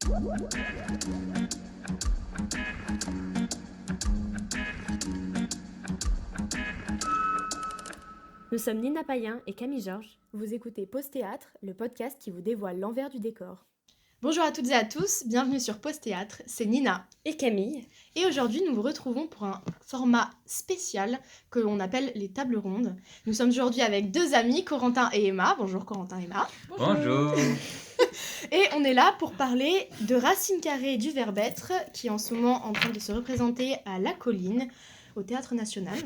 Nous sommes Nina Payen et Camille Georges. Vous écoutez Pause Théâtre, le podcast qui vous dévoile l'envers du décor. Bonjour à toutes et à tous, bienvenue sur Pause Théâtre, c'est Nina et Camille. Et aujourd'hui, nous vous retrouvons pour un format spécial que l'on appelle les tables rondes. Nous sommes aujourd'hui avec deux amis, Corentin et Emma. Bonjour Corentin et Emma. Bonjour. Et on est là pour parler de Racine Carrée du Verbe être, qui est en ce moment en train de se représenter à La Colline, au Théâtre National.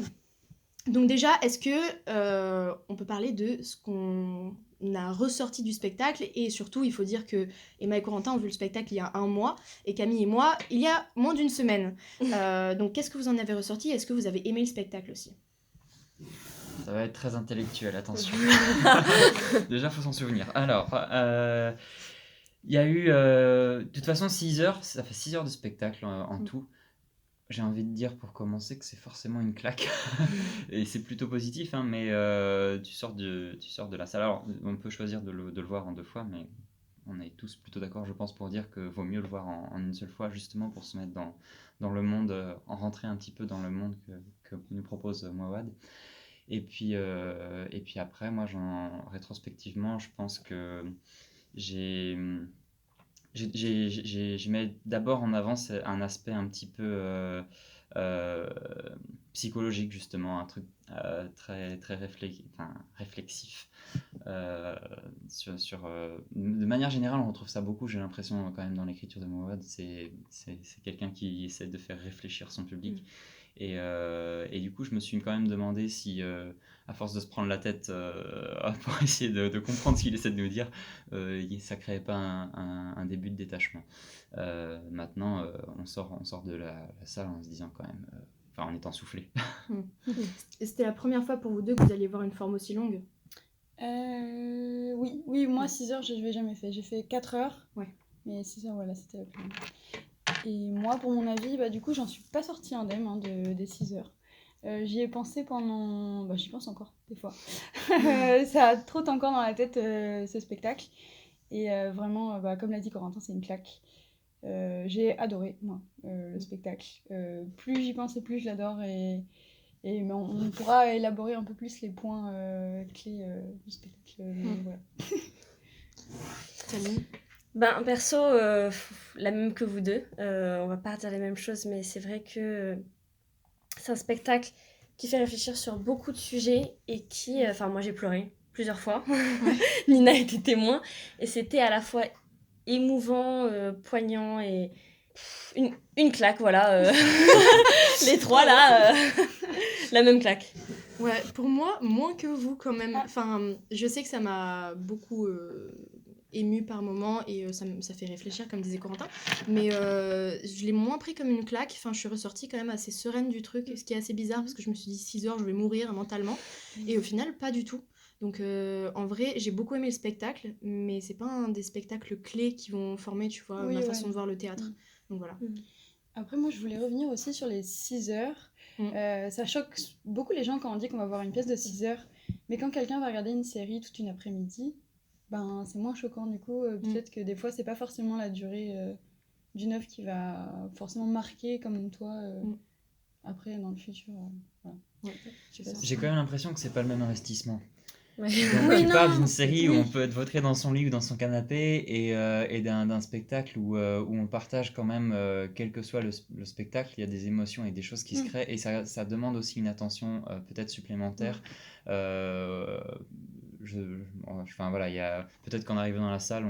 Donc déjà, est-ce que on peut parler de ce qu'on a ressorti du spectacle, et surtout, il faut dire que Emma et Corentin ont vu le spectacle il y a 1 mois, et Camille et moi, il y a moins d'1 semaine. Donc qu'est-ce que vous en avez ressorti ? Est-ce que vous avez aimé le spectacle aussi ? Ça va être très intellectuel, attention. Déjà, il faut s'en souvenir. Alors, il y a eu, de toute façon, 6 heures, ça fait 6 heures de spectacle en tout. J'ai envie de dire pour commencer que c'est forcément une claque. Et c'est plutôt positif, hein, mais tu sors de la salle. Alors, on peut choisir de le voir en 2 fois, mais on est tous plutôt d'accord, je pense, pour dire qu'il vaut mieux le voir en une seule fois, justement pour se mettre dans le monde, en rentrer un petit peu dans le monde que nous propose Mouawad. Et puis après, moi, rétrospectivement, je pense que je mets d'abord en avant un aspect un petit peu psychologique, justement, un truc très, très réflexif. De manière générale, on retrouve ça beaucoup, j'ai l'impression, quand même, dans l'écriture de Mouawad. C'est quelqu'un qui essaie de faire réfléchir son public. Et du coup, je me suis quand même demandé si, à force de se prendre la tête pour essayer de comprendre ce qu'il essaie de nous dire, ça ne créait pas un début de détachement. Maintenant, on sort de la salle en se disant quand même, en étant soufflé. Et c'était la première fois pour vous deux que vous alliez voir une forme aussi longue ? Oui, moi 6 heures, je ne l'ai jamais fait. J'ai fait 4 heures, ouais. Mais 6 heures, voilà, c'était la plus longue. Et moi, pour mon avis, du coup, j'en suis pas sortie indemne des 6 heures. J'y ai pensé pendant... j'y pense encore, des fois. Ça trotte encore dans la tête, ce spectacle. Et vraiment, comme l'a dit Corentin, c'est une claque. J'ai adoré, moi, le spectacle. Plus j'y pense et plus je l'adore. Et on pourra élaborer un peu plus les points clés du spectacle. Voilà. Perso, la même que vous deux. On va pas dire les mêmes choses, mais c'est vrai que c'est un spectacle qui fait réfléchir sur beaucoup de sujets et qui... moi, j'ai pleuré plusieurs fois. Nina était témoin. Et c'était à la fois émouvant, poignant et... Une claque, voilà. Les trois, là, la même claque. Ouais, pour moi, moins que vous, quand même. Enfin, je sais que ça m'a beaucoup... émue par moments et ça fait réfléchir, comme disait Corentin, mais je l'ai moins pris comme une claque. Enfin, je suis ressortie quand même assez sereine du truc, ce qui est assez bizarre parce que je me suis dit 6 heures je vais mourir mentalement, et au final pas du tout. Donc en vrai, j'ai beaucoup aimé le spectacle, mais c'est pas un des spectacles clés qui vont former, tu vois, ma façon de voir le théâtre. Donc voilà. Après, moi, je voulais revenir aussi sur les 6 heures. Ça choque beaucoup les gens quand on dit qu'on va voir une pièce de 6 heures, mais quand quelqu'un va regarder une série toute une après-midi, c'est moins choquant. Du coup, peut-être que des fois, c'est pas forcément la durée d'une œuvre qui va forcément marquer comme toi après, dans le futur. Voilà. J'ai quand même l'impression que c'est pas le même investissement. Ouais. Donc, tu parles d'une série où on peut être vautré dans son lit ou dans son canapé, et d'un spectacle où on partage quand même, quel que soit le spectacle, il y a des émotions et des choses qui se créent, et ça demande aussi une attention peut-être supplémentaire. Voilà, il y a peut-être qu'en arrivant dans la salle,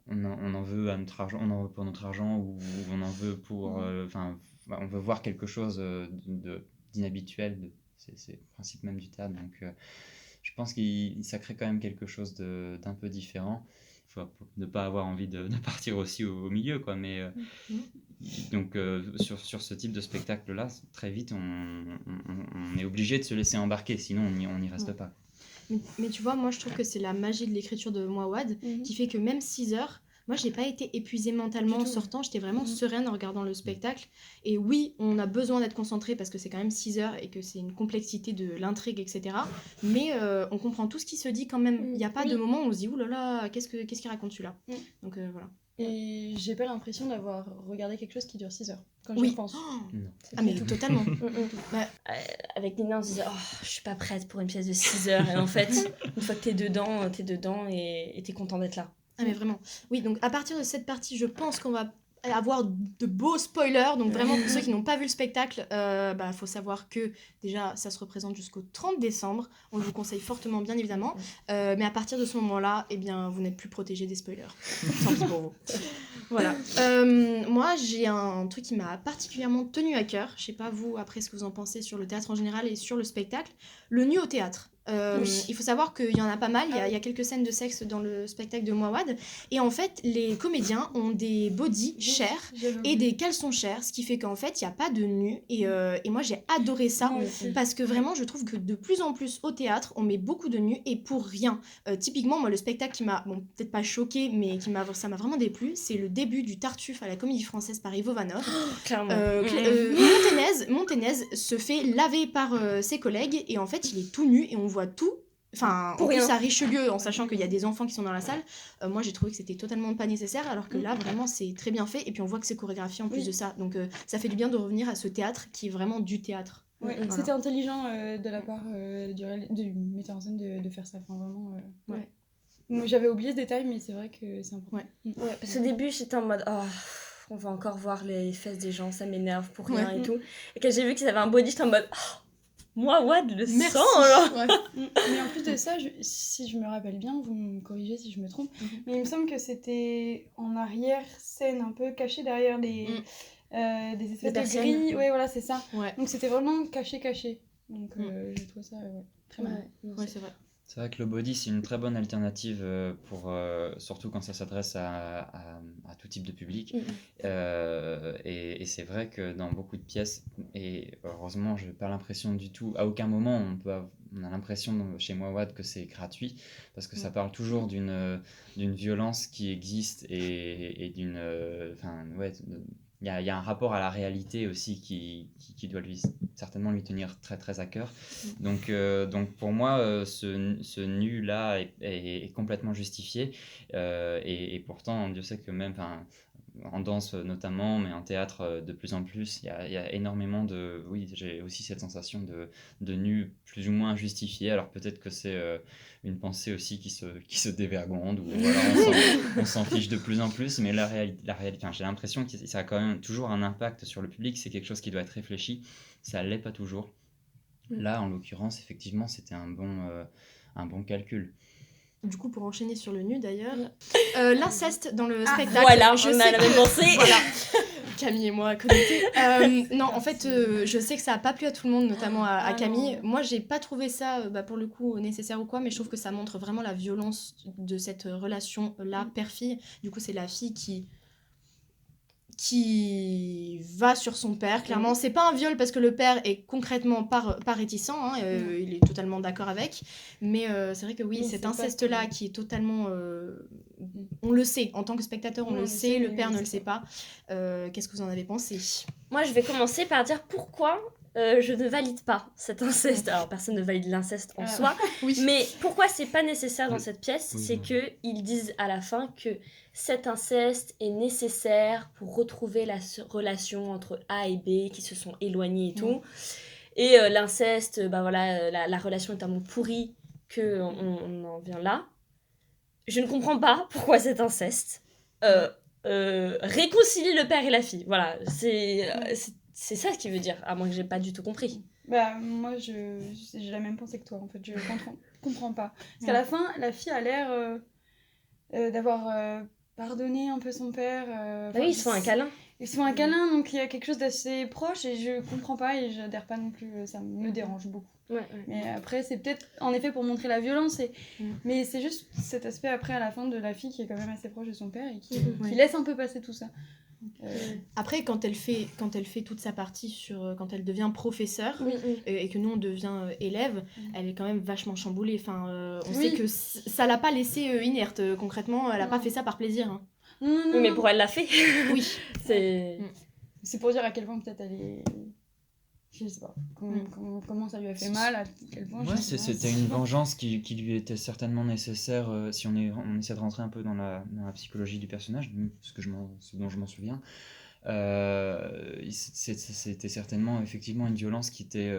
on en veut à notre argent, on en veut pour notre argent, ou on en veut pour, on veut voir quelque chose d'inhabituel. C'est le principe même du théâtre. Donc je pense que ça crée quand même quelque chose d'un peu différent. Il faut ne pas avoir envie de partir aussi au milieu, quoi. Mais donc sur ce type de spectacle là, très vite on est obligé de se laisser embarquer, sinon on n'y reste pas. Mais tu vois, moi je trouve que c'est la magie de l'écriture de Mouawad qui fait que même 6 heures, moi j'ai pas été épuisée mentalement en sortant, j'étais vraiment sereine en regardant le spectacle. Et oui, on a besoin d'être concentré parce que c'est quand même 6 heures et que c'est une complexité de l'intrigue, etc. Mais on comprend tout ce qui se dit quand même. Il n'y a pas de moment où on se dit oulala, qu'est-ce qu'il raconte celui-là. Donc voilà. Et j'ai pas l'impression d'avoir regardé quelque chose qui dure 6 heures, quand Oui. j'y pense. Ah mais totalement. Avec Nina, on se disait, oh, je suis pas prête pour une pièce de 6 heures. Et en fait, une fois que t'es dedans et t'es content d'être là. Ah mais vraiment. Oui, donc à partir de cette partie, je pense qu'on va avoir de beaux spoilers. Donc vraiment, pour ceux qui n'ont pas vu le spectacle, faut savoir que déjà, ça se représente jusqu'au 30 décembre. On vous conseille fortement, bien évidemment. Mais à partir de ce moment-là, eh bien, vous n'êtes plus protégé des spoilers. Tant pis pour vous. Voilà. Moi, j'ai un truc qui m'a particulièrement tenu à cœur. Je sais pas vous, après, ce que vous en pensez sur le théâtre en général et sur le spectacle. Le nu au théâtre. Oui. Il faut savoir qu'il y en a pas mal, il y a quelques scènes de sexe dans le spectacle de Mouawad, et en fait les comédiens ont des bodys chers et des caleçons chers, ce qui fait qu'en fait il n'y a pas de nu, et moi j'ai adoré ça, parce que vraiment je trouve que de plus en plus au théâtre on met beaucoup de nus et pour rien. Typiquement moi le spectacle qui m'a, bon peut-être pas choqué, mais ça m'a vraiment déplu, c'est le début du Tartuffe à la Comédie Française par Ivo Vanov. Clairement. Monténez se fait laver par ses collègues et en fait il est tout nu et on voit tout. Enfin, en plus à Richelieu, en sachant qu'il y a des enfants qui sont dans la salle, moi j'ai trouvé que c'était totalement pas nécessaire, alors que là vraiment c'est très bien fait et puis on voit que c'est chorégraphié en plus de ça. Donc ça fait du bien de revenir à ce théâtre qui est vraiment du théâtre. Ouais, Voilà. C'était intelligent de la part du metteur en scène de faire ça. Enfin, vraiment. Ouais. Moi, j'avais oublié ce détail, mais c'est vrai que c'est important. Ouais, parce qu'au début, j'étais en mode, oh, on va encore voir les fesses des gens, ça m'énerve pour rien et tout. Et quand j'ai vu qu'ils avaient un body, j'étais en mode, oh, moi, Wad, le Merci. sang, alors. Mais en plus de ça, si je me rappelle bien, vous me corrigez si je me trompe, mais il me semble que c'était en arrière-scène, un peu caché derrière des espèces de grilles. Ouais, voilà, c'est ça. Ouais. Donc c'était vraiment caché. Donc j'ai trouvé ça très mal. Ouais, c'est vrai. C'est vrai que le body, c'est une très bonne alternative pour, surtout quand ça s'adresse à tout type de public. Et c'est vrai que dans beaucoup de pièces, et heureusement, je n'ai pas l'impression du tout, à aucun moment, on a l'impression chez Mouawad que c'est gratuit, parce que ça parle toujours d'une violence qui existe et d'une... il y a un rapport à la réalité aussi qui doit certainement lui tenir très très à cœur. Donc pour moi, ce nu-là est complètement justifié. Et pourtant, Dieu sait que même en danse notamment, mais en théâtre de plus en plus, il y a énormément de... Oui, j'ai aussi cette sensation de nu plus ou moins justifié. Alors peut-être que c'est une pensée aussi qui se dévergonde, ou voilà, on s'en fiche de plus en plus, mais la réalité, enfin, j'ai l'impression que ça a quand même toujours un impact sur le public, c'est quelque chose qui doit être réfléchi, ça ne l'est pas toujours. Là, en l'occurrence, effectivement, c'était un bon calcul. Du coup, pour enchaîner sur le nu d'ailleurs, l'inceste dans le spectacle. Voilà, on a la même pensée. Voilà. Camille et moi connectés. Non, en fait, je sais que ça n'a pas plu à tout le monde, notamment à Camille. Non. Moi, j'ai pas trouvé ça, pour le coup, nécessaire ou quoi, mais je trouve que ça montre vraiment la violence de cette relation-là, père-fille. Du coup, c'est la fille qui va sur son père, clairement. C'est pas un viol parce que le père est concrètement pas réticent, hein, il est totalement d'accord avec, mais c'est vrai que oui, cet inceste-là qui est totalement... on le sait, en tant que spectateur, on le sait, le père ne le sait pas. Qu'est-ce que vous en avez pensé ? Moi, je vais commencer par dire pourquoi je ne valide pas cet inceste. Alors, personne ne valide l'inceste en soi, mais pourquoi c'est pas nécessaire dans cette pièce, c'est qu'ils disent à la fin que cet inceste est nécessaire pour retrouver la relation entre A et B qui se sont éloignés et tout. Et l'inceste, la relation est tellement pourrie qu'on en vient là. Je ne comprends pas pourquoi cet inceste réconcilie le père et la fille. Voilà, c'est ça ce qu'il veut dire, à moins que j'ai pas du tout compris. Bah, moi, j'ai la même pensée que toi, en fait. Je comprends pas. Parce qu'à la fin, la fille a l'air d'avoir pardonné un peu son père. Oui, ils se font un câlin. Ils se font un câlin, donc il y a quelque chose d'assez proche et je comprends pas et j'adhère pas non plus. Ça me dérange beaucoup. Ouais. Mais après, c'est peut-être en effet pour montrer la violence. Mais c'est juste cet aspect après à la fin de la fille qui est quand même assez proche de son père et qui laisse un peu passer tout ça. Après, quand elle fait toute sa partie sur quand elle devient professeure et que nous on devient élève, elle est quand même vachement chamboulée. Enfin, on sait que ça l'a pas laissée inerte. Concrètement, elle a pas fait ça par plaisir. Hein. Non. Mais pour elle l'a fait. Oui. C'est pour dire à quel point peut-être elle est Je sais pas comment ça lui a fait mal, à quel point. Ouais, je sais pas. c'était une vengeance qui lui était certainement nécessaire si on essaie de rentrer un peu dans la psychologie du personnage, ce dont je m'en souviens. C'était certainement effectivement une violence qui était.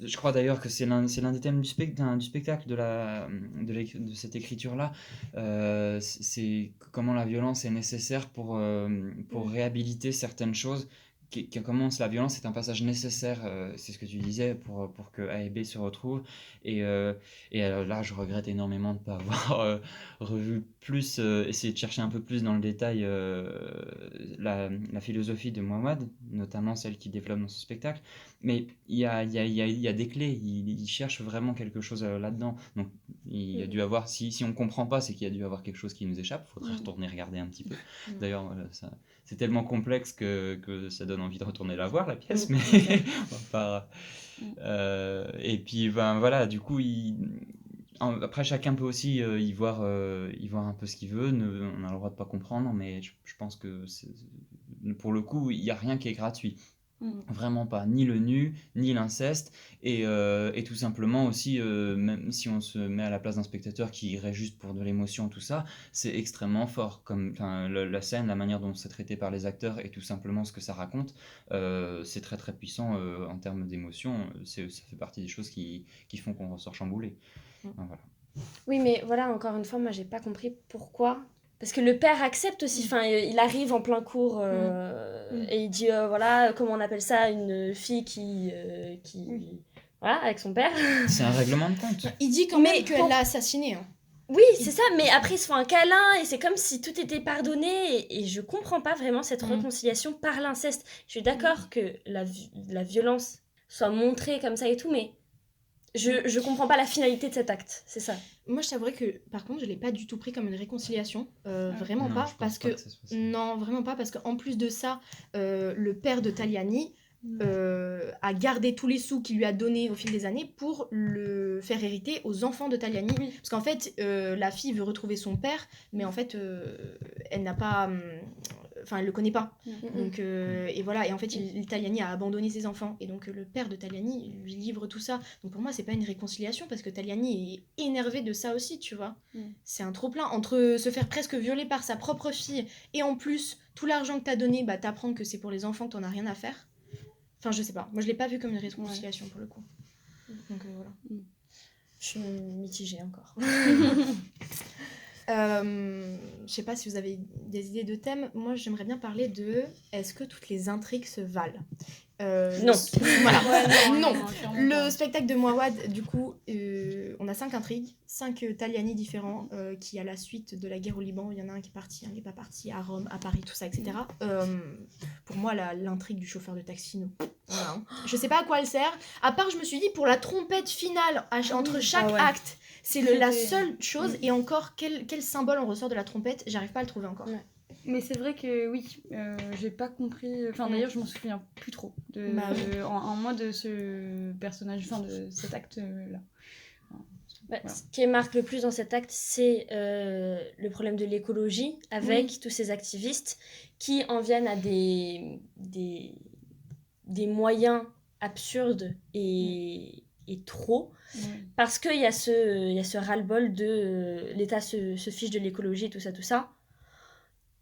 Je crois d'ailleurs que c'est l'un des thèmes du spectacle, de cette écriture-là. C'est comment la violence est nécessaire pour réhabiliter certaines choses. Comment la violence est un passage nécessaire, c'est ce que tu disais, pour que A et B se retrouvent. Là, je regrette énormément de ne pas avoir revu plus, essayé de chercher un peu plus dans le détail la philosophie de Muhammad, notamment celle qu'il développe dans ce spectacle. Mais il y a des clés, il cherche vraiment quelque chose là-dedans. Donc il y a dû avoir, si on ne comprend pas, c'est qu'il y a dû avoir quelque chose qui nous échappe. Il faudrait retourner regarder un petit peu. D'ailleurs, c'est tellement complexe que ça donne envie de retourner la voir, la pièce, mais on va pas... et puis ben, voilà, du coup, après chacun peut aussi y voir un peu ce qu'il veut. On a le droit de pas comprendre, mais je pense que pour le coup, il n'y a rien qui est gratuit. Vraiment pas, ni le nu, ni l'inceste, et tout simplement aussi, même si on se met à la place d'un spectateur qui irait juste pour de l'émotion, tout ça, c'est extrêmement fort, comme la scène, la manière dont c'est traité par les acteurs et tout simplement ce que ça raconte, c'est très très puissant en termes d'émotion, ça fait partie des choses qui font qu'on ressort chamboulé. Voilà. Oui, mais voilà, encore une fois, moi, j'ai pas compris pourquoi. Parce que le père accepte aussi, enfin, il arrive en plein cours et il dit, voilà, comment on appelle ça, une fille qui voilà, avec son père. C'est un règlement de compte. Il dit quand même qu'elle l'a assassiné. Hein. Oui, c'est ça, mais après ils se font un câlin et c'est comme si tout était pardonné et je comprends pas vraiment cette réconciliation par l'inceste. Je suis d'accord que la violence soit montrée comme ça et tout, mais je comprends pas la finalité de cet acte, c'est ça. Moi, je t'avouerais que, par contre, je l'ai pas du tout pris comme une réconciliation. Vraiment Non, pas. je pense Parce pas que. ça soit ça. Non, vraiment pas. Parce qu'en plus de ça, le père de Taliani a gardé tous les sous qu'il lui a donnés au fil des années pour le faire hériter aux enfants de Taliani. Oui. Parce qu'en fait, la fille veut retrouver son père, mais en fait, elle n'a pas. Enfin, elle le connaît pas. Donc, et voilà. Et en fait, Taliani a abandonné ses enfants. Et donc, le père de Taliani lui livre tout ça. Donc, pour moi, c'est pas une réconciliation parce que Taliani est énervé de ça aussi, tu vois. C'est un trop-plein. Entre se faire presque violer par sa propre fille et en plus, tout l'argent que t'as donné, bah, t'apprends que c'est pour les enfants, que t'en as rien à faire. Enfin, je sais pas. Moi, je l'ai pas vu comme une réconciliation pour le coup. Donc, voilà. Je suis mitigée encore. Je sais pas si vous avez des idées de thèmes. Moi, j'aimerais bien parler de est-ce que toutes les intrigues se valent Non. Voilà. Ouais, non. clairement Le pas. spectacle de Mouawad, du coup, on a 5 intrigues, 5 Taliani différents qui, à la suite de la guerre au Liban, il y en a un qui est parti, un qui n'est pas parti, à Rome, à Paris, tout ça, etc. Pour moi, l'intrigue du chauffeur de taxi, non. Voilà, hein. Je sais pas à quoi elle sert. À part, je me suis dit, pour la trompette finale entre chaque acte, c'est la seule chose. Et encore, quel symbole on ressort de la trompette, j'arrive pas à le trouver encore. Ouais. Mais c'est vrai que oui, j'ai pas compris. Enfin, d'ailleurs, je m'en souviens plus trop en moi de ce personnage, enfin de cet acte-là. Voilà. Ce qui marque le plus dans cet acte, c'est le problème de l'écologie avec tous ces activistes qui en viennent à des moyens absurdes et trop. Parce qu'il y a ce ras-le-bol de l'État se fiche de l'écologie et tout ça.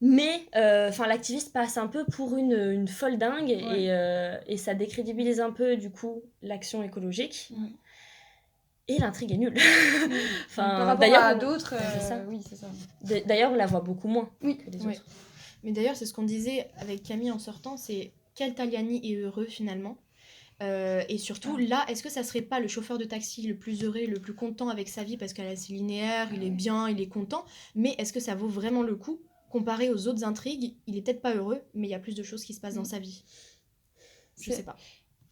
Mais l'activiste passe un peu pour une folle dingue et ça décrédibilise un peu du coup l'action écologique. Et l'intrigue est nulle. Par rapport à d'autres, oui, c'est ça. D'ailleurs, on la voit beaucoup moins que les autres. Mais d'ailleurs, c'est ce qu'on disait avec Camille en sortant, c'est quel Taliani est heureux finalement. Et surtout, là, est-ce que ça serait pas le chauffeur de taxi le plus heureux, le plus content avec sa vie parce qu'elle est assez linéaire, il est bien, il est content, mais est-ce que ça vaut vraiment le coup? Comparé aux autres intrigues, il est peut-être pas heureux, mais il y a plus de choses qui se passent dans sa vie. Je sais pas.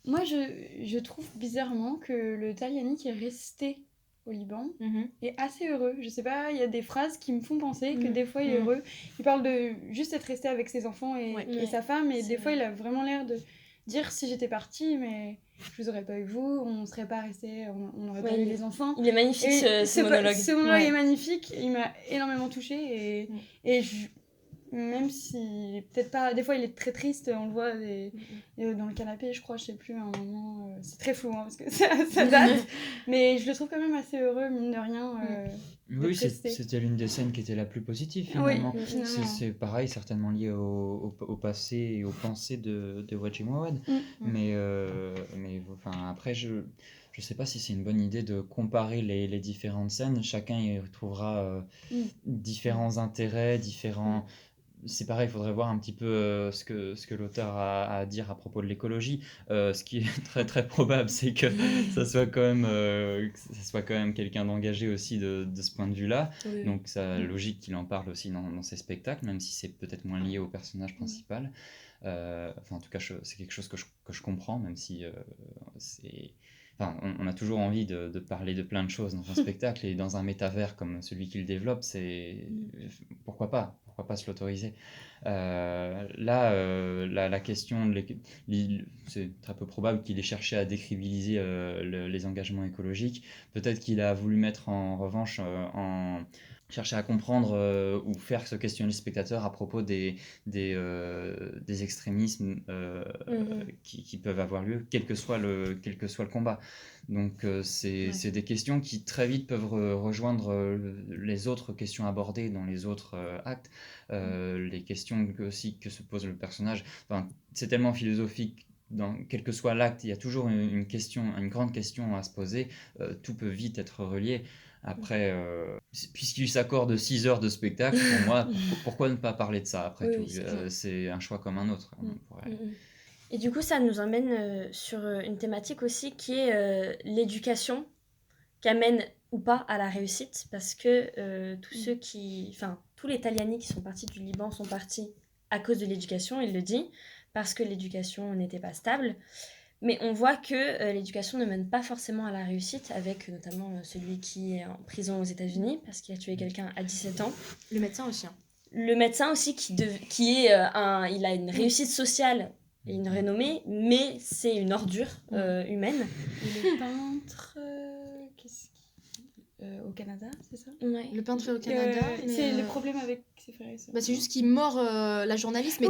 Moi, je trouve bizarrement que le Taliani qui est resté au Liban est assez heureux. Je sais pas, il y a des phrases qui me font penser que des fois il est heureux. Il parle de juste être resté avec ses enfants et sa femme, et des fois il a vraiment l'air de dire si j'étais partie, mais je vous aurais pas eu vous, on serait pas resté, on n'aurait pas eu les enfants. Il est magnifique ce monologue. Ce monologue est magnifique, il m'a énormément touchée et même si peut-être pas, des fois il est très triste, on le voit dans le canapé, je crois, je sais plus, à un moment, c'est très flou, hein, parce que ça date, mais je le trouve quand même assez heureux, mine de rien. Oui, resté. c'était l'une des scènes qui était la plus positive Oui, finalement. finalement. C'est pareil, certainement lié au passé et aux pensées de Wajid Mouawad. Mais enfin, après, je sais pas si c'est une bonne idée de comparer les différentes scènes. Chacun y trouvera différents intérêts, différents. C'est pareil, il faudrait voir un petit peu ce que l'auteur a à dire à propos de l'écologie. Ce qui est très très probable, c'est que ça soit quand même quelqu'un d'engagé aussi de ce point de vue-là. Oui. Donc c'est logique qu'il en parle aussi dans ses spectacles, même si c'est peut-être moins lié au personnage principal. Enfin, en tout cas, c'est quelque chose que je comprends, même si c'est... Enfin, on a toujours envie de parler de plein de choses dans un spectacle, et dans un métavers comme celui qu'il développe, pourquoi pas se l'autoriser. La question, c'est très peu probable qu'il ait cherché à décrédibiliser les engagements écologiques. Peut-être qu'il a voulu mettre en revanche chercher à comprendre ou faire se questionner le spectateur à propos des extrémismes qui peuvent avoir lieu, quel que soit le combat. Donc c'est des questions qui très vite peuvent rejoindre les autres questions abordées dans les autres actes, les questions aussi que se pose le personnage. Enfin, c'est tellement philosophique. Quel que soit l'acte, il y a toujours une grande question à se poser. Tout peut vite être relié. Après, puisqu'il s'accorde 6 heures de spectacle, pour moi, pourquoi ne pas parler de ça après tout c'est un choix comme un autre. Et du coup, ça nous emmène sur une thématique aussi qui est l'éducation, qui amène ou pas à la réussite, parce que tous les Taliani qui sont partis du Liban sont partis à cause de l'éducation, il le dit, parce que l'éducation n'était pas stable. Mais on voit que l'éducation ne mène pas forcément à la réussite, avec notamment celui qui est en prison aux États-Unis parce qu'il a tué quelqu'un à 17 ans. Le médecin aussi. Le médecin aussi il a une réussite sociale et une renommée, mais c'est une ordure humaine. Et le peintre, au Canada, c'est ça? Ouais. Le peintre au Canada. C'est le problème avec ses frères et sœurs. C'est juste qu'il mord la journaliste, mais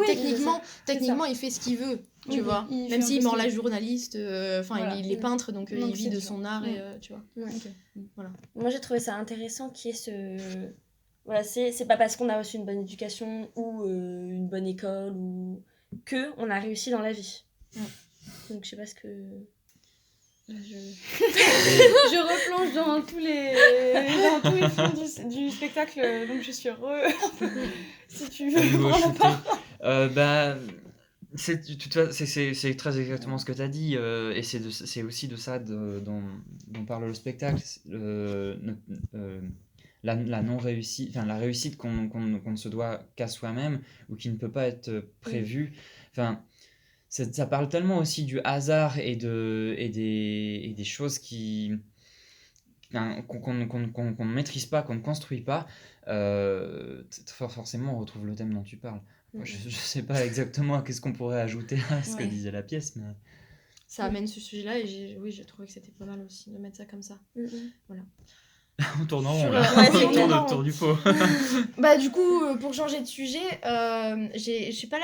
techniquement il fait ce qu'il veut, tu vois. Même s'il mord la journaliste, il est peintre, donc il vit de son art, et tu vois. Ouais. Voilà. Moi j'ai trouvé ça intéressant qu'il y ait ce... Voilà, c'est pas parce qu'on a reçu une bonne éducation ou une bonne école ou qu'on a réussi dans la vie. Donc je sais pas ce que... Je replonge dans tous les fonds du spectacle, donc je suis heureux. Si tu veux prendre la parole. C'est très exactement ce que tu as dit, et c'est aussi de ça dont parle le spectacle. La non-réussite, enfin la réussite qu'on ne se doit qu'à soi-même, ou qui ne peut pas être prévue. Enfin, ça parle tellement aussi du hasard et des choses qu'on ne maîtrise pas, qu'on ne construit pas. Forcément on retrouve le thème dont tu parles. Je sais pas exactement qu'est-ce qu'on pourrait ajouter à ce que disait la pièce, mais ça amène ce sujet-là, et j'ai trouvé que c'était pas mal aussi de mettre ça comme ça. Voilà. On tourne en rond là, on tourne autour du pot. Du coup, pour changer de sujet, je sais pas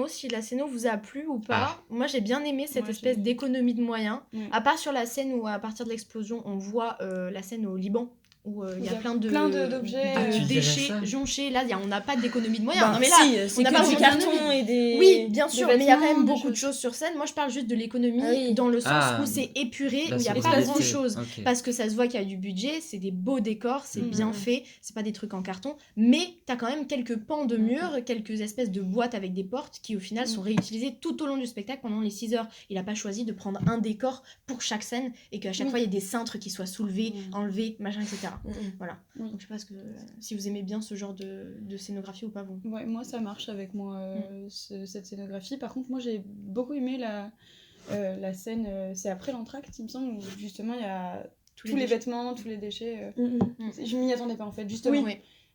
si la scéno vous a plu ou pas. Moi j'ai bien aimé cette espèce d'économie de moyens, à part sur la scène où à partir de l'explosion on voit la scène au Liban, où il y a plein d'objets, de déchets jonchés. Là on n'a pas d'économie de moyens. Non, mais là on n'a pas du carton et des... Oui, bien sûr, mais il y a quand même beaucoup de choses sur scène. Moi je parle juste de l'économie, dans le sens où c'est épuré, où il n'y a pas grand chose, parce que ça se voit qu'il y a du budget, c'est des beaux décors, c'est bien fait, c'est pas des trucs en carton, mais t'as quand même quelques pans de murs, quelques espèces de boîtes avec des portes qui au final sont réutilisées tout au long du spectacle pendant les 6 heures. Il a pas choisi de prendre un décor pour chaque scène, et qu'à chaque fois il y ait des cintres qui soient soulevés, enlevés, machin, etc. Voilà. Donc je sais pas si vous aimez bien ce genre de scénographie ou pas, vous. Ouais, moi ça marche avec moi, cette scénographie. Par contre, moi j'ai beaucoup aimé la scène, c'est après l'entracte, il me semble, où justement il y a tous les vêtements, tous les déchets. Je m'y attendais pas en fait, justement.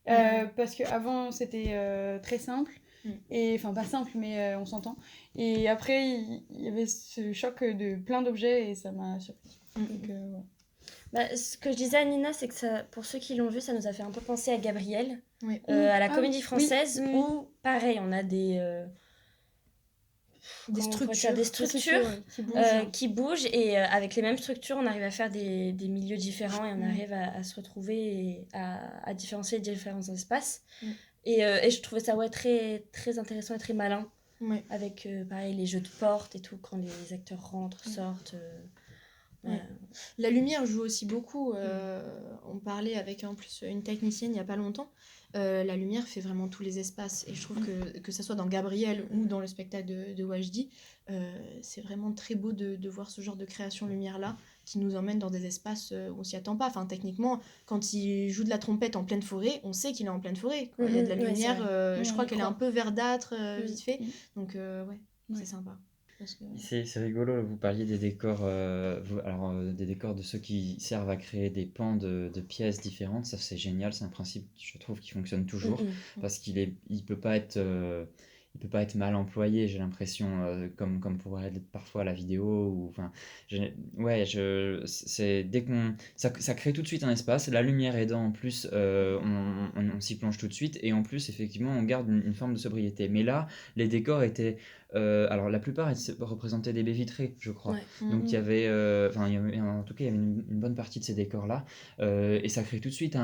Parce qu'avant c'était très simple, et enfin pas simple, mais on s'entend. Et après il y avait ce choc de plein d'objets, et ça m'a surpris. Donc, Ce que je disais à Nina, c'est que ça, pour ceux qui l'ont vu, ça nous a fait un peu penser à Gabriel, Ouais. à la Ah Comédie oui, Française, oui. où pareil, on a des Des comment on pourrait dire, structures. des structures ouais, qui bougent. qui bougent et avec les mêmes structures, on arrive à faire des milieux différents et on arrive à se retrouver et à différencier les différents espaces. Et je trouvais ça très, très intéressant et très malin Ouais. avec pareil les jeux de porte et tout quand les acteurs rentrent, sortent. Ouais. La lumière joue aussi beaucoup. On parlait avec en plus une technicienne il n'y a pas longtemps. La lumière fait vraiment tous les espaces. Et je trouve que ça soit dans Gabriel ou dans le spectacle de Wajdi, c'est vraiment très beau de voir ce genre de création lumière-là qui nous emmène dans des espaces où on s'y attend pas. Enfin, techniquement, quand il joue de la trompette en pleine forêt, on sait qu'il est en pleine forêt. Il y a de la Ouais, lumière, c'est Oui, je on crois y qu'elle est un croit. peu verdâtre, vite fait. Mm. Donc, ouais, Ouais. c'est sympa. Parce que... C'est rigolo, vous parliez des décors, des décors de ceux qui servent à créer des pans de pièces différentes, ça c'est génial, c'est un principe, je trouve, qui fonctionne toujours, parce il peut pas être mal employé, j'ai l'impression, comme pourrait être parfois la vidéo, ou, enfin, c'est ça crée tout de suite un espace, la lumière aidant en plus, on s'y plonge tout de suite, et en plus, effectivement, on garde une forme de sobriété. Mais là, les décors étaient alors la plupart représentaient des baies vitrées, je crois. Ouais. Donc il y avait, en tout cas, il y avait une bonne partie de ces décors-là, et ça crée tout de suite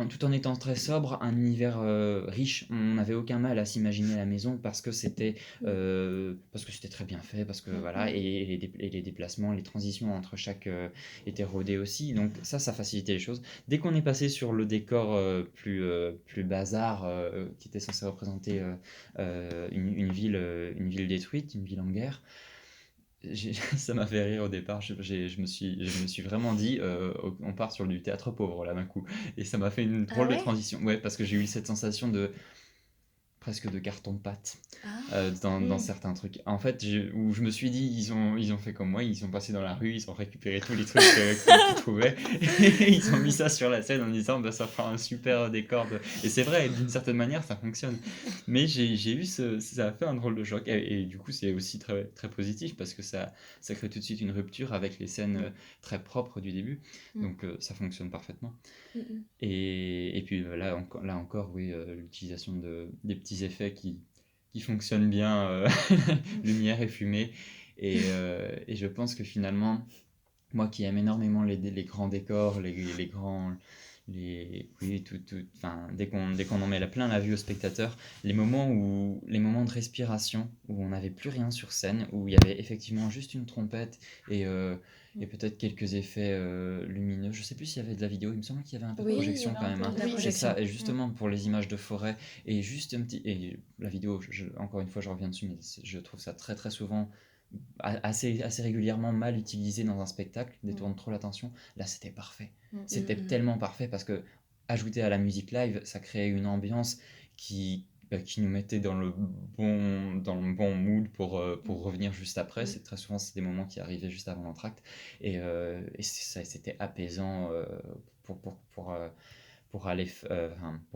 tout en étant très sobre, un univers riche. On n'avait aucun mal à s'imaginer la maison parce que c'était très bien fait, parce que voilà, et les déplacements, les transitions entre chaque étaient rodées aussi. Donc ça facilitait les choses. Dès qu'on est passé sur le décor plus bazar, qui était censé représenter une ville détruite, une ville en guerre. Ça m'a fait rire au départ. Je me suis vraiment dit, on part sur du théâtre pauvre là d'un coup. Et ça m'a fait une drôle de transition. Ouais, parce que j'ai eu cette sensation presque de carton-pâte dans certains trucs. En fait, où je me suis dit, ils ont fait comme moi, ils sont passés dans la rue, ils ont récupéré tous les trucs qu'ils trouvaient, et ils ont mis ça sur la scène en disant, bah, ça fera un super décor. Et c'est vrai, d'une certaine manière, ça fonctionne. Mais j'ai eu ça a fait un drôle de choc, et du coup, c'est aussi très, très positif, parce que ça crée tout de suite une rupture avec les scènes très propres du début. Donc ça fonctionne parfaitement. Et puis là encore, oui, l'utilisation des petits effets qui fonctionnent bien, lumière et fumée. Et je pense que finalement, moi qui aime énormément les grands décors, les grands... oui, enfin, dès qu'on en met plein la vue au spectateur, les moments de respiration, où on n'avait plus rien sur scène, où il y avait effectivement juste une trompette et peut-être quelques effets lumineux. Je sais plus s'il y avait de la vidéo, il me semble qu'il y avait un peu de Oui, projection il y quand avait un même. peu de Hein. la C'est ça, et justement pour les images de forêt, et juste un petit... Et la vidéo, encore une fois, je reviens dessus, mais je trouve ça très très souvent assez régulièrement mal utilisé dans un spectacle, détourne trop l'attention. Là, c'était parfait. C'était tellement parfait parce que, ajouté à la musique live, ça créait une ambiance qui nous mettait dans le bon mood pour revenir juste après. Très souvent, c'est des moments qui arrivaient juste avant l'entracte. Et c'était apaisant pour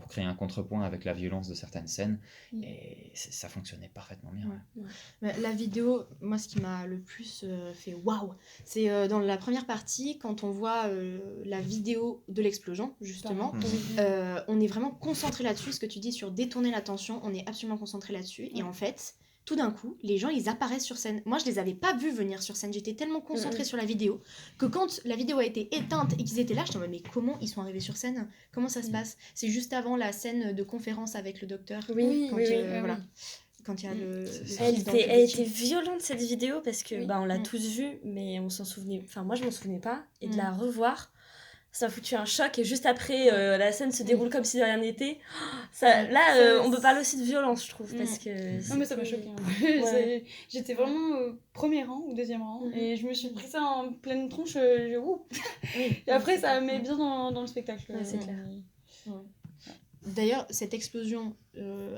créer un contrepoint avec la violence de certaines scènes. Et ça fonctionnait parfaitement bien. Ouais. La vidéo, moi, ce qui m'a le plus fait waouh, c'est dans la première partie, quand on voit la vidéo de l'explosion, justement. On est vraiment concentré là-dessus. Ce que tu dis sur détourner l'attention, on est absolument concentré là-dessus. Et en fait, tout d'un coup, les gens, ils apparaissent sur scène. Moi, je les avais pas vus venir sur scène. J'étais tellement concentrée sur la vidéo que quand la vidéo a été éteinte et qu'ils étaient là, je me disais, mais comment ils sont arrivés sur scène ? Comment ça se passe ? C'est juste avant la scène de conférence avec le docteur. Oui, voilà. Quand il y a elle était violente cette vidéo parce que on l'a tous vue, mais on s'en souvenait. Enfin, moi, je m'en souvenais pas. Et de la revoir, ça a foutu un choc. Et juste après, la scène se déroule comme si de rien n'était. On peut parler aussi de violence, je trouve. Parce que non, mais ça m'a choqué. Ouais. J'étais vraiment premier rang ou deuxième rang. Et je me suis pris ça en pleine tronche. Et après, ça met bien dans le spectacle. Ouais, c'est clair. D'ailleurs, cette explosion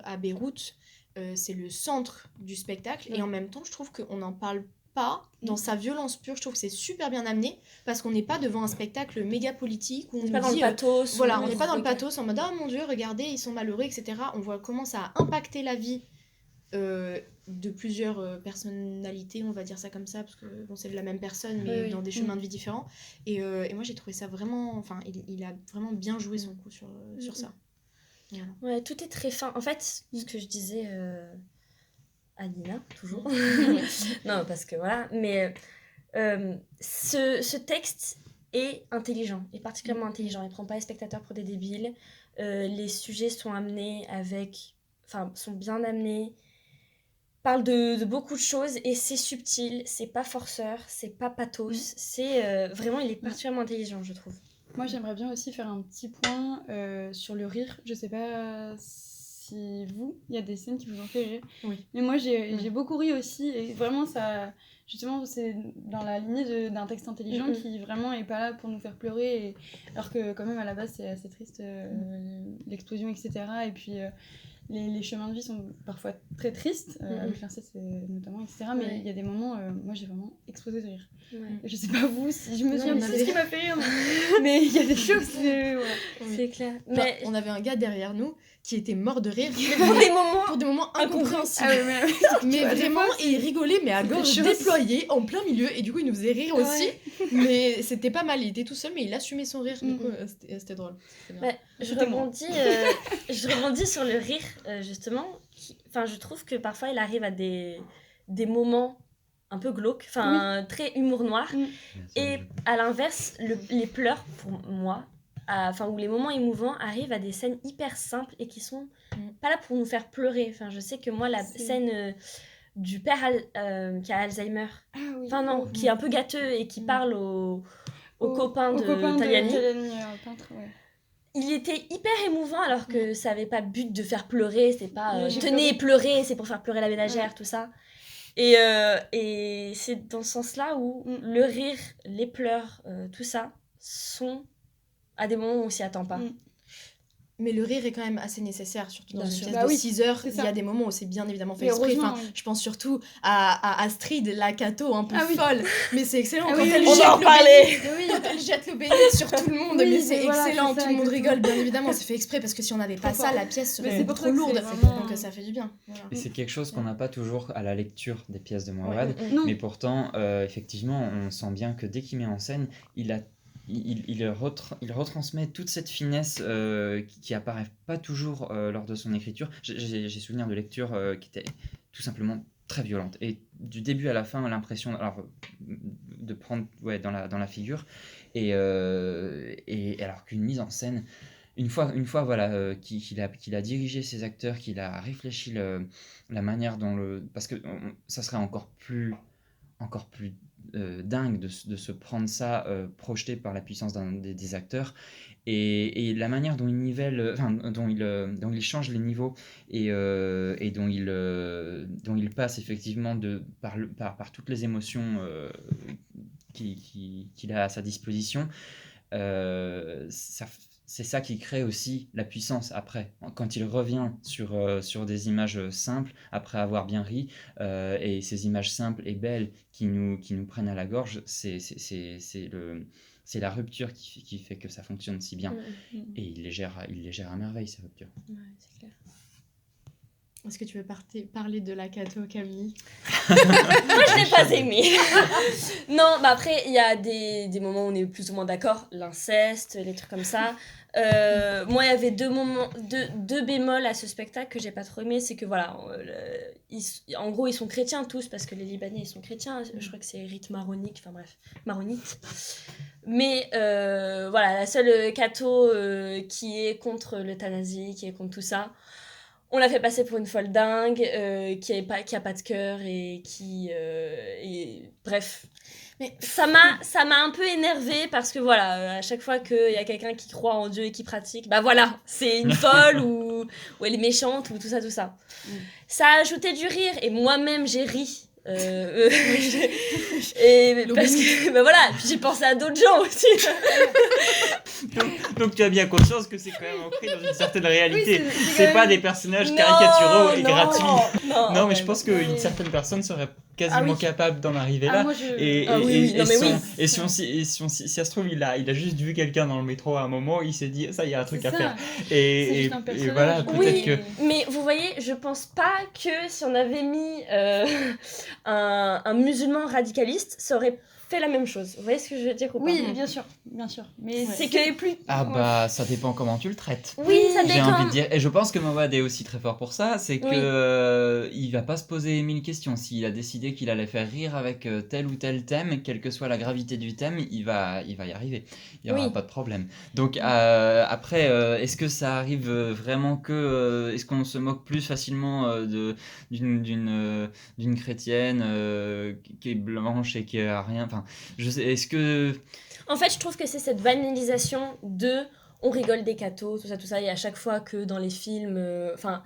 à Beyrouth, c'est le centre du spectacle. Et en même temps, je trouve qu'on n'en parle pas dans sa violence pure. Je trouve que c'est super bien amené parce qu'on n'est pas devant un spectacle méga politique où on n'est pas dans le pathos. Voilà, on n'est pas dans le pathos en mode oh mon dieu, regardez, ils sont malheureux, etc. On voit comment ça a impacté la vie de plusieurs personnalités, on va dire ça comme ça, parce que bon, c'est la même personne, mais Oui. dans des chemins de vie différents. Et moi, j'ai trouvé ça vraiment... Enfin, il a vraiment bien joué son coup sur ça. Voilà. Ouais, tout est très fin. En fait, ce que je disais à Nina, toujours. Non, parce que voilà. Mais ce texte est intelligent, est particulièrement intelligent. Il prend pas les spectateurs pour des débiles. Les sujets sont amenés avec... Enfin, sont bien amenés. Parle de beaucoup de choses et c'est subtil, c'est pas forceur, c'est pas pathos. C'est vraiment, il est particulièrement intelligent, je trouve. Moi, j'aimerais bien aussi faire un petit point sur le rire. Je sais pas si il y a des scènes qui vous ont fait rire. Oui. Mais moi, j'ai beaucoup ri aussi. Et vraiment, ça, justement, c'est dans la lignée d'un texte intelligent qui vraiment est pas là pour nous faire pleurer. Alors que, quand même, à la base, c'est assez triste, l'explosion, etc. Et puis, les chemins de vie sont parfois très tristes, avec l'inceste notamment, etc. Mais il y a des moments, moi, j'ai vraiment explosé de rire. Ouais. Je sais pas vous, si je me souviens on plus de avait- ce qui m'a fait rire, mais il y a des choses, voilà. C'est clair. Genre, Mais on avait un gars derrière nous qui était mort de rire pour des moments... pour des moments incompréhensibles. Ah ouais, Mais vois, des vraiment, fois, et il rigolait, mais à gorge choses. déployée, en plein milieu, et du coup, il nous faisait rire Ouais. aussi. Mais c'était pas mal, il était tout seul, mais il assumait son rire. Du coup, c'était drôle. C'était bien. Bah, je C'était moi. rebondis sur le rire, justement. Enfin, je trouve que parfois, il arrive à des moments un peu glauques, enfin, très humour noir. Et à l'inverse, les pleurs, pour moi, enfin, où les moments émouvants arrivent à des scènes hyper simples et qui sont pas là pour nous faire pleurer. Enfin, je sais que moi, la scène du père qui a Alzheimer, Ah oui. enfin non, qui est un peu gâteux et qui parle au copain de Taliani, peintre, ouais. il était hyper émouvant alors que ça avait pas but de faire pleurer, c'est pas Oui, j'ai tenez pleurer, c'est pour faire pleurer la ménagère, tout ça. Et c'est dans ce sens-là où le rire, les pleurs, tout ça sont à des moments où on s'y attend pas. Mais le rire est quand même assez nécessaire, surtout dans Bien une sûr. pièce Bah de oui, 6 heures. c'est Il y ça. a des moments où c'est bien évidemment fait Mais exprès. heureusement, Enfin, oui. je pense surtout à Astrid, la Cato un peu folle. Mais c'est excellent Ah quand oui, elle on jette va en le parler. béni. Oui, quand elle jette le béni sur tout le monde. Oui, mais c'est mais voilà, excellent, c'est ça, tout le monde exactement. rigole. Bien évidemment, c'est fait exprès parce que si on n'avait pas Trop ça, fort. la pièce Mais serait c'est pour trop ça que lourde. c'est vraiment- Donc ça fait du bien. Voilà. Et c'est quelque chose qu'on n'a pas toujours à la lecture des pièces de Mouawad. Non. Mais pourtant, effectivement, on sent bien que dès qu'il met en scène, il retransmet toute cette finesse qui apparaît pas toujours lors de son écriture. J'ai souvenir de lectures qui étaient tout simplement très violentes. Et du début à la fin, l'impression de prendre dans la figure. Et alors qu'une mise en scène, une fois voilà, qu'il a dirigé ses acteurs, qu'il a réfléchi la manière dont parce que ça serait encore plus dingue de se prendre ça projeté par la puissance des acteurs et la manière dont il nivelle, enfin, dont il change les niveaux et dont il passe effectivement par toutes les émotions qu'il a à sa disposition. C'est ça qui crée aussi la puissance après. Quand il revient sur des images simples, après avoir bien ri, et ces images simples et belles qui nous prennent à la gorge, c'est la rupture qui fait que ça fonctionne si bien. Et il les gère à merveille, ces ruptures. Ouais, c'est clair. Est-ce que tu veux parler de la Cato, Camille? Moi, je l'ai pas aimé. Non, bah après, il y a des moments où on est plus ou moins d'accord. L'inceste, les trucs comme ça. Moi, il y avait deux bémols à ce spectacle que j'ai pas trop aimé. C'est que voilà, en gros, ils sont chrétiens tous, parce que les Libanais, ils sont chrétiens. Je crois que c'est rite maronique, enfin bref, maronite. Mais voilà, la seule Cato qui est contre l'euthanasie, qui est contre tout ça, on l'a fait passer pour une folle dingue, qui a pas de cœur et qui... bref. Mais ça m'a un peu énervée parce que voilà, à chaque fois qu'il y a quelqu'un qui croit en Dieu et qui pratique, bah voilà, c'est une folle ou elle est méchante ou tout ça. Ça a ajouté du rire et moi-même j'ai ri. Et parce que bah voilà, puis j'ai pensé à d'autres gens aussi. Donc tu as bien conscience que c'est quand même ancré dans une certaine réalité. Oui, c'est pas des personnages Non, caricaturaux et non, gratuits. Non, Non, mais ouais, je pense bah, qu'une ouais. certaine personne serait quasiment oui. capable d'en arriver Ah, là. moi, je... Et, Ah oui, oui, non, mais oui. si ça se trouve, il a juste vu quelqu'un dans le métro à un moment, il s'est dit, ça, il y a un truc C'est à ça. faire. C'est juste un Et personnage. voilà, Oui. peut-être que... Mais vous voyez, je pense pas que si on avait mis un musulman radicaliste, ça aurait fait la même chose. Vous voyez ce que je veux dire ou pas? Oui, bien sûr, bien sûr. Mais Ouais. c'est que plus... Ah ouais. bah, ça dépend comment tu le traites. Oui, ça J'ai dépend. envie de dire, et je pense que Mawad est aussi très fort pour ça, c'est que Oui. il va pas se poser 1000 questions. S'il a décidé qu'il allait faire rire avec tel ou tel thème, quelle que soit la gravité du thème, il va y arriver. Il y aura Oui. pas de problème. Donc après, est-ce que ça arrive vraiment que, est-ce qu'on se moque plus facilement d'une chrétienne qui est blanche et qui a rien, enfin, je sais, est-ce que En fait, je trouve que c'est cette banalisation de on rigole des cathos, tout ça, et à chaque fois que dans les films, enfin,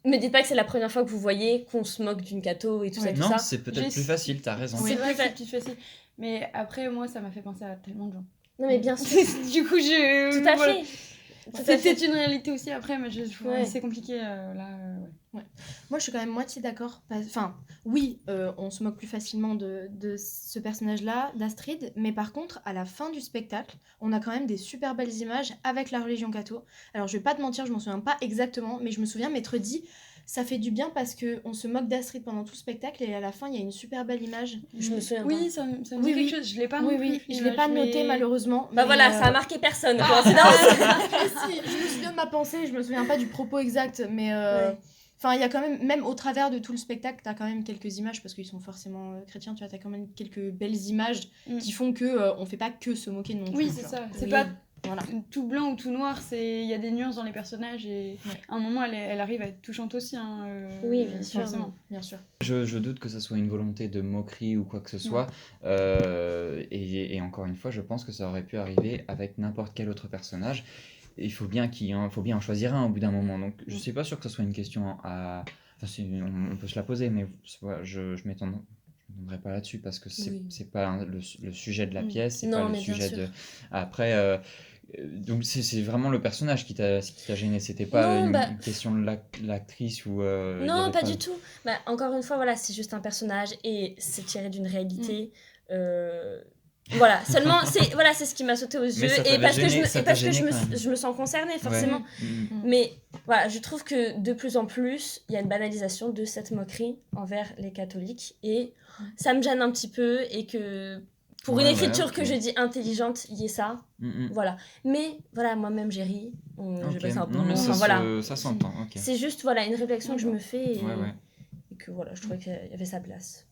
me dites pas que c'est la première fois que vous voyez qu'on se moque d'une catho et tout Ouais. ça, tout non, ça. c'est peut-être plus facile, t'as raison. C'est vrai que plus c'est plus facile. Mais après, moi, ça m'a fait penser à tellement de gens. Non mais bien sûr, Du coup, je... tout à voilà. fait. Tout à C'est fait. peut-être une réalité aussi après, mais Ouais. c'est compliqué là. Ouais. Moi, je suis quand même moitié d'accord. Enfin, oui, on se moque plus facilement de ce personnage-là, d'Astrid, mais par contre, à la fin du spectacle, on a quand même des super belles images avec la religion catho. Alors, je vais pas te mentir, je m'en souviens pas exactement, mais je me souviens m'être dit, ça fait du bien parce que on se moque d'Astrid pendant tout le spectacle et à la fin, il y a une super belle image. Je me souviens Oui, pas. ça me Oui, dit oui. quelque chose. Je l'ai pas Oui, non plus. oui, je l'ai pas noté malheureusement. Bah mais, voilà, ça a marqué personne. Ah, Coïncidence. si, je me souviens de ma pensée, je me souviens pas du propos exact, mais Ouais. enfin, il y a quand même au travers de tout le spectacle, t'as quand même quelques images parce qu'ils sont forcément chrétiens, tu vois, t'as quand même quelques belles images qui font que on fait pas que se moquer non plus. Oui, tu c'est vois. ça. C'est Oui. pas Voilà. tout blanc ou tout noir. Il y a des nuances dans les personnages et Ouais. à un moment, elle arrive à être touchante aussi. Hein, Oui, bien sûr. forcément. Bien sûr. Je doute que ce soit une volonté de moquerie ou quoi que ce soit. Et encore une fois, je pense que ça aurait pu arriver avec n'importe quel autre personnage. Et il faut bien en choisir un au bout d'un moment. Donc je suis pas sûr que ce soit une question à... Enfin, on peut se la poser, mais voilà, je m'étendrai pas là-dessus parce que Oui. c'est pas le sujet de la pièce, c'est Non, pas le mais bien sujet sûr. de... Après... donc c'est vraiment le personnage qui t'a gêné, c'était pas Non, bah- une question de l'actrice ou... il y Non, avait pas du tout. Bah, encore une fois, voilà, c'est juste un personnage et c'est tiré d'une réalité. Voilà, seulement, c'est ce qui m'a sauté aux yeux. ça Et t'avait parce que, gêné- ça t'a parce que gêné quand même. je me sens concernée, forcément. Ouais. Mais voilà, je trouve que de plus en plus, il y a une banalisation de cette moquerie envers les catholiques. Et ça me gêne un petit peu. Et que pour Ouais, une ouais, écriture ok. que je dis intelligente, il y ait ça. Voilà. Mais voilà, moi-même, j'ai ri. Je vais passer un peu. Non, mais Enfin, voilà. ça s'entend, ok. C'est juste voilà, une réflexion que je me fais. Et, Ouais. et que voilà, je trouvais qu'il y avait sa place.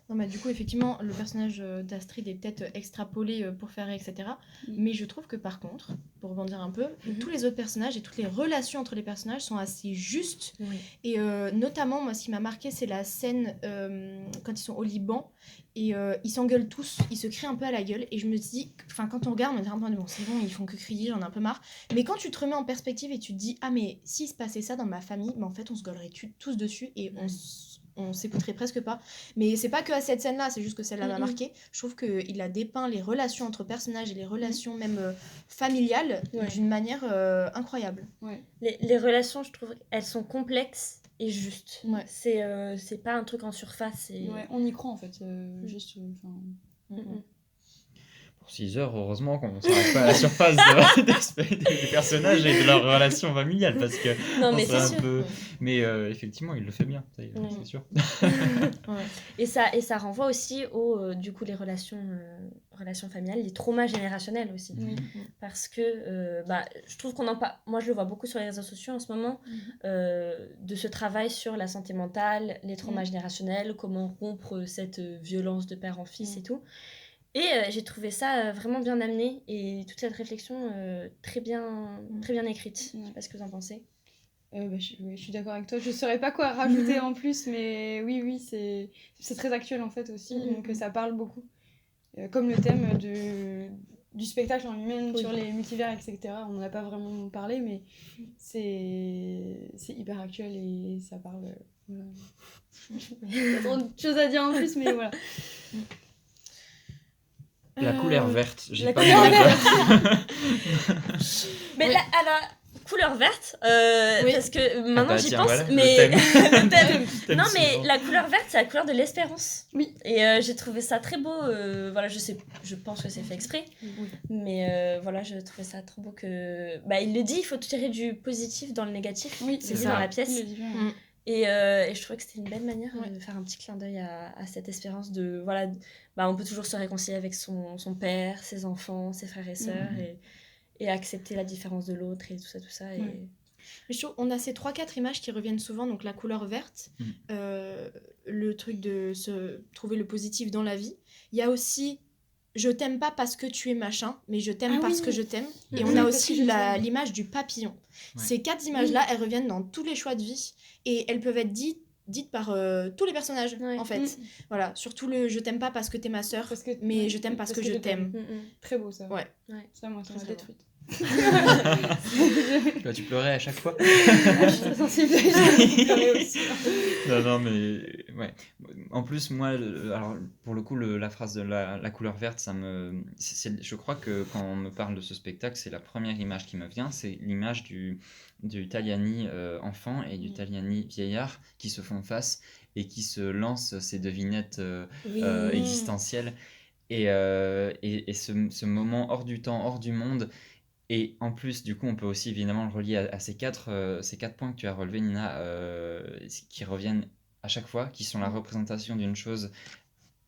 Non, mais du coup, effectivement, le personnage d'Astrid est peut-être extrapolé pour faire rire, etc. Mais je trouve que par contre, pour rebondir un peu, tous les autres personnages et toutes les relations entre les personnages sont assez justes. Oui. Et notamment, moi, ce qui m'a marqué, c'est la scène quand ils sont au Liban et ils s'engueulent tous, ils se crient un peu à la gueule. Et je me dis, enfin, quand on regarde, on est un peu bon, c'est bon, ils font que crier, j'en ai un peu marre. Mais quand tu te remets en perspective et tu te dis, ah, mais s'il se passait ça dans ma famille, en fait, on se gaulerait tous dessus et on s'écouterait presque pas. Mais c'est pas que à cette scène-là, c'est juste que celle-là m'a marqué. Je trouve qu'il a dépeint les relations entre personnages et les relations même familiales d'une manière incroyable. Ouais. Les relations, je trouve, elles sont complexes et justes. Ouais. C'est pas un truc en surface. Ouais, on y croit en fait. Juste. Pour 6 heures, heureusement qu'on s'arrête pas à la surface des personnages et de leurs relations familiales parce que Non, mais on serait c'est sûr. peu... Mais effectivement, il le fait bien, ça, c'est sûr. Et ça renvoie aussi aux du coup les relations familiales, les traumas générationnels aussi. Parce que je trouve qu'on en parle, moi je le vois beaucoup sur les réseaux sociaux en ce moment, de ce travail sur la santé mentale, les traumas générationnels, comment rompre cette violence de père en fils et tout. Et j'ai trouvé ça vraiment bien amené et toute cette réflexion très bien écrite. Je sais pas ce que vous en pensez. Je suis d'accord avec toi. Je saurais pas quoi rajouter en plus, mais oui, c'est très actuel en fait aussi, donc ça parle beaucoup. Comme le thème du spectacle en lui-même, sur les multivers, etc. On n'en a pas vraiment parlé, mais c'est hyper actuel et ça parle. Voilà. Pas trop de choses à dire en plus, mais voilà. La couleur verte, j'ai La pas couleur envie de- Mais là, alors, couleur verte, Oui. parce que maintenant bah, j'y tiens, pense, voilà, le mais thème. le thème. Thème Non, mais suivant. la couleur verte, c'est la couleur de l'espérance. Oui. Et j'ai trouvé ça très beau. Voilà, je pense que c'est fait exprès, mais voilà, je trouvais ça trop beau que. Bah, il le dit, il faut tirer du positif dans le négatif. Oui, c'est c'est dit ça. dans la pièce. Il le dit bien. Mm. Et je trouvais que c'était une belle manière de faire un petit clin d'œil à cette espérance de. Voilà, bah, on peut toujours se réconcilier avec son père, ses enfants, ses frères et sœurs, et accepter la différence de l'autre et tout ça, tout ça. Et... Ouais. Mais je trouve, on a ces 3-4 images qui reviennent souvent, donc la couleur verte, le truc de se trouver le positif dans la vie. Il y a aussi je t'aime pas parce que tu es machin, mais je t'aime parce que je t'aime. Et on a aussi l'image du papillon. Ouais. Ces 4 images-là, elles reviennent dans tous les choix de vie et elles peuvent être dites par tous les personnages, en fait. Voilà, surtout le je t'aime pas parce que t'es ma sœur, mais je t'aime parce que je t'aime. Très beau ça. Ouais. Ça, moi, ça m'a détruite. Tu pleurais à chaque fois. Je suis très sensible. Je pleurais aussi. Non, mais ouais. En plus, moi, alors pour le coup, la phrase de la couleur verte, je crois que quand on me parle de ce spectacle, c'est la première image qui me vient, c'est l'image du Taliani enfant et du Taliani vieillard qui se font face et qui se lancent ces devinettes existentielles. Et ce moment hors du temps, hors du monde. Et en plus, du coup, on peut aussi évidemment le relier à ces quatre points que tu as relevés, Nina, qui reviennent à chaque fois, qui sont la représentation d'une chose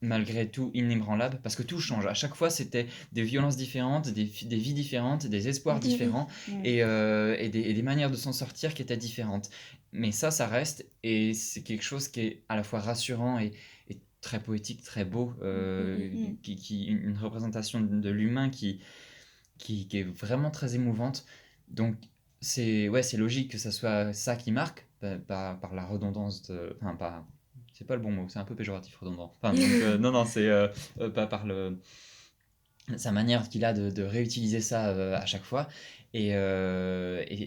malgré tout inébranlable, parce que tout change. À chaque fois, c'était des violences différentes, des vies différentes, des espoirs différents, et des manières de s'en sortir qui étaient différentes. Mais ça reste, et c'est quelque chose qui est à la fois rassurant et très poétique, très beau, une représentation de l'humain qui est vraiment très émouvante. Donc c'est logique que ça soit ça qui marque, par la redondance enfin, pas, c'est pas le bon mot, c'est un peu péjoratif, redondant. Enfin, donc, non, c'est pas par sa manière qu'il a de réutiliser ça à chaque fois. Et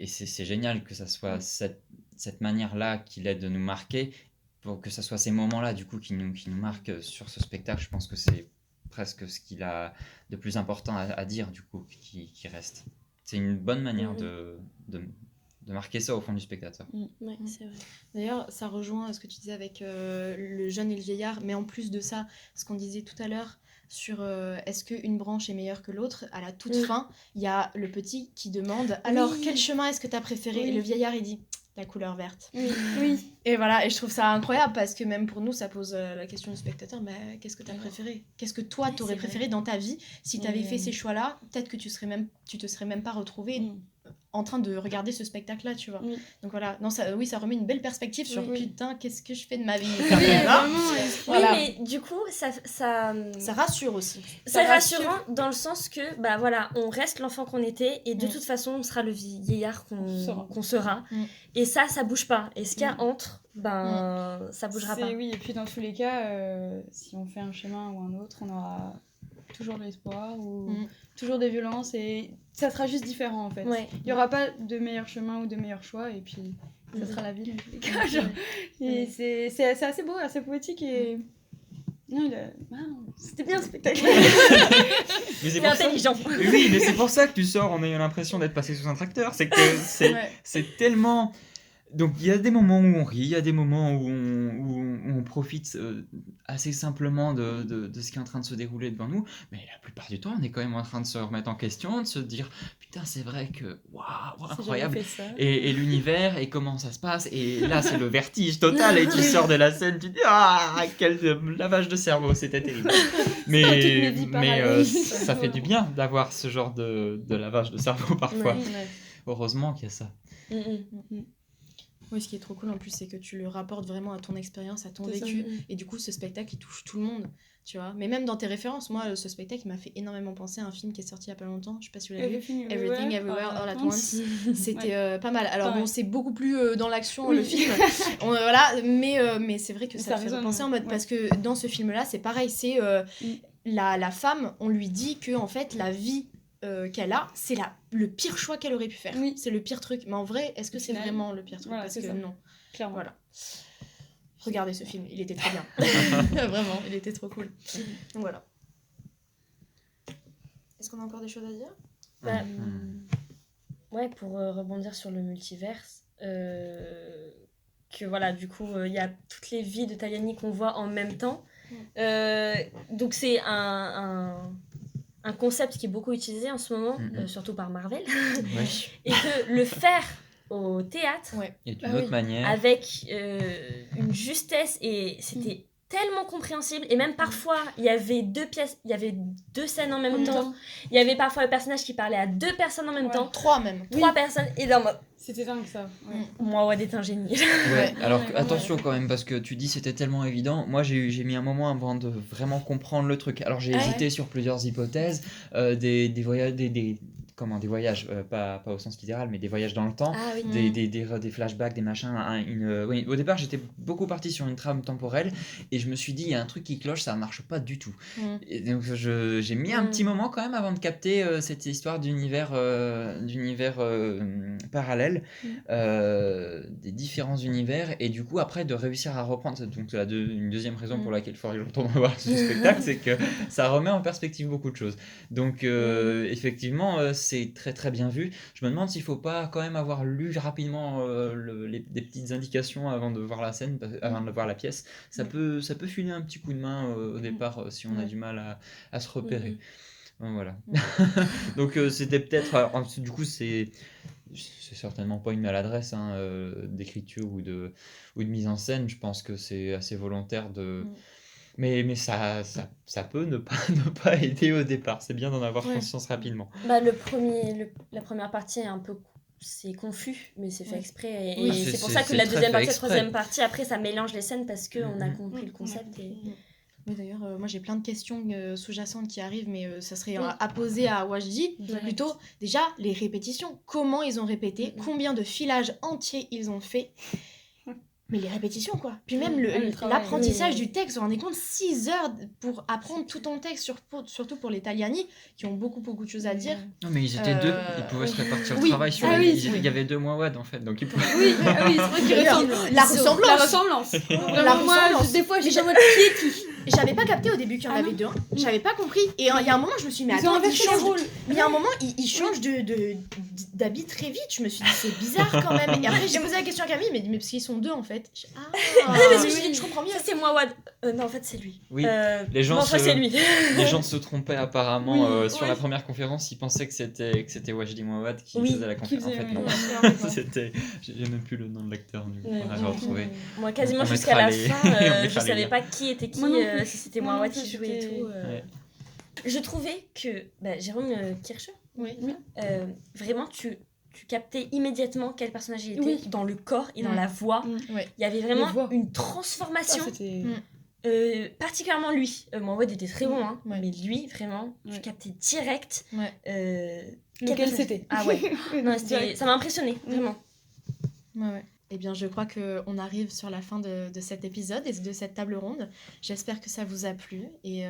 c'est génial que ça soit cette manière-là qu'il ait de nous marquer, pour que ça soit ces moments-là du coup qui nous marquent sur ce spectacle. Je pense que c'est presque ce qu'il a de plus important à dire du coup qui reste. C'est une bonne manière de marquer ça au fond du spectateur. Ouais, c'est vrai. D'ailleurs, ça rejoint ce que tu disais avec le jeune et le vieillard, mais en plus de ça, ce qu'on disait tout à l'heure sur est-ce qu'une branche est meilleure que l'autre, à la toute fin, il y a le petit qui demande alors quel chemin est-ce que tu as préféré, et le vieillard il dit la couleur verte. Oui. Et voilà, et je trouve ça incroyable parce que même pour nous, ça pose la question du spectateur, mais qu'est-ce que tu as préféré ? Qu'est-ce que toi, t'aurais préféré dans ta vie si tu avais fait ces choix-là ? Peut-être que tu te serais même pas retrouvé en train de regarder ce spectacle-là, tu vois. Donc voilà, non, ça remet une belle perspective sur putain, qu'est-ce que je fais de ma vie quand même, hein ? Voilà. Oui, mais du coup, ça rassure aussi. C'est rassurant dans le sens que, bah voilà, on reste l'enfant qu'on était et de toute façon, on sera le vieillard qu'on sera. Et ça bouge pas. Et ce qu'il y a entre, ça bougera pas. Oui, et puis dans tous les cas, si on fait un chemin ou un autre, on aura toujours de l'espoir ou toujours des violences et ça sera juste différent en fait. Il y aura pas de meilleur chemin ou de meilleur choix et puis ça sera la vie dans tous les cas. Et c'est assez beau, assez poétique et... Non, c'était bien le spectacle. C'est intelligent. Oui, mais c'est pour ça que tu sors en ayant l'impression d'être passé sous un tracteur. C'est que c'est tellement... Donc il y a des moments où on rit, il y a des moments où on profite assez simplement de ce qui est en train de se dérouler devant nous, mais la plupart du temps on est quand même en train de se remettre en question, de se dire putain c'est vrai que waouh, incroyable, et l'univers et comment ça se passe, et là c'est le vertige total et tu sors de la scène, tu dis ah quel lavage de cerveau, c'était terrible. Mais ça fait du bien d'avoir ce genre de lavage de cerveau parfois. Heureusement qu'il y a ça. Oui, ce qui est trop cool en plus, c'est que tu le rapportes vraiment à ton expérience, à ton vécu. Et du coup, ce spectacle, il touche tout le monde, tu vois. Mais même dans tes références, moi, ce spectacle m'a fait énormément penser à un film qui est sorti il y a pas longtemps. Je sais pas si vous l'avez vu. Everything, Everywhere, All at Once. C'était pas mal. Alors bon, c'est beaucoup plus dans l'action, le film. Voilà, mais c'est vrai que ça fait penser en mode... Parce que dans ce film-là, c'est pareil. C'est la femme, on lui dit que, en fait, la vie... qu'elle a, c'est le pire choix qu'elle aurait pu faire. C'est le pire truc. Mais en vrai, est-ce que c'est vraiment le pire truc ? Parce que non. Clairement. Voilà. Regardez ce film, il était très bien. Vraiment, il était trop cool. Donc voilà. Est-ce qu'on a encore des choses à dire ? Ouais, pour rebondir sur le multiverse, que voilà, du coup, il y a toutes les vies de Taliani qu'on voit en même temps. Donc c'est un concept qui est beaucoup utilisé en ce moment, surtout par Marvel. Ouais. Et que le faire au théâtre, Et d'une autre manière. avec une justesse, et c'était tellement compréhensible, et même parfois il y avait deux scènes en même temps, il y avait parfois le personnage qui parlait à 2 personnes en même temps, 3 même. 3 personnes, et dans mode C'était dingue ça. moi Wad est un génie. Ouais, alors Ouais, attention quand même, parce que tu dis c'était tellement évident. Moi j'ai mis un moment avant de vraiment comprendre le truc. Alors j'ai hésité sur plusieurs hypothèses, des voyages, des voyages, pas au sens littéral, mais des voyages dans le temps, Ah oui. des flashbacks, des machins. Oui, au départ j'étais beaucoup parti sur une trame temporelle et je me suis dit il y a un truc qui cloche, ça marche pas du tout. Et donc j'ai mis un petit moment quand même avant de capter cette histoire d'univers parallèle, des différents univers, et du coup après de réussir à reprendre. Donc une deuxième raison pour laquelle il faudrait que je retourne voir ce spectacle, c'est que ça remet en perspective beaucoup de choses. Donc effectivement c'est très très bien vu. Je me demande s'il faut pas quand même avoir lu rapidement des petites indications avant de voir la scène, avant de voir la pièce. Ça peut filer un petit coup de main au départ si on a du mal à se repérer. Voilà. Donc c'était peut-être du coup c'est certainement pas une maladresse d'écriture ou de mise en scène. Je pense que c'est assez volontaire de mais ça peut ne pas aider au départ. C'est bien d'en avoir conscience rapidement. Bah, la première partie est un peu c'est confus, mais c'est fait exprès, et c'est pour ça que la deuxième partie, la troisième partie, après ça mélange les scènes parce qu'on a compris le concept. Mais d'ailleurs, moi j'ai plein de questions sous-jacentes qui arrivent, mais ça serait à poser à Wajdi. Plutôt, déjà, les répétitions. Comment ils ont répété, combien de filages entiers ils ont fait. Mais les répétitions, quoi. Puis même l'apprentissage du texte, vous vous rendez compte, 6 heures pour apprendre tout ton texte, surtout pour les Taliani, qui ont beaucoup de choses à dire. Non, mais ils étaient 2, ils pouvaient se répartir le travail sur il y avait 2 Mouawad en fait, donc ils pouvaient... Oui, c'est vrai qu'ils ressemblent. La ressemblance. Vraiment, moi, des fois, j'ai en mode qui est qui. J'avais pas capté au début qu'il y en avait 2, j'avais pas compris. Et il y a un moment, je me suis dit, mais attends, il y a un moment, il change d'habit très vite. Je me suis dit, c'est bizarre quand même. Et après, j'ai posé la question à Camille, mais parce qu'ils sont 2 en fait. Je comprends bien. Ça, c'est moi, Wad. Non, en fait, c'est lui. Oui, les gens c'est lui. Les gens se trompaient apparemment sur la première conférence, ils pensaient que c'était Wajdi Mouawad qui faisait la conférence. En fait, non. J'ai même plus le nom de l'acteur, du coup, on avait retrouvé. Moi, quasiment jusqu'à la fin, je savais pas qui était qui, si c'était moi qui jouait et tout. Je trouvais que Jérôme Kircher, vraiment, tu captais immédiatement quel personnage il était dans le corps et dans la voix. Il y avait vraiment une transformation. Particulièrement lui. Wad était très bon, mais lui, vraiment, tu captais direct lequel c'était. Ah ouais. Non, ça m'a impressionné, vraiment. Ouais. Eh bien, je crois qu'on arrive sur la fin de cet épisode et de cette table ronde. J'espère que ça vous a plu. Et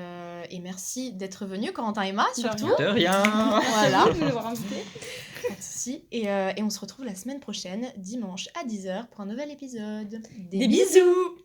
merci d'être venus, Corentin et Emma, surtout. De rien. Voilà. De nous avoir invités. Pas de soucis. Et on se retrouve la semaine prochaine, dimanche à 10h, pour un nouvel épisode. Des bisous.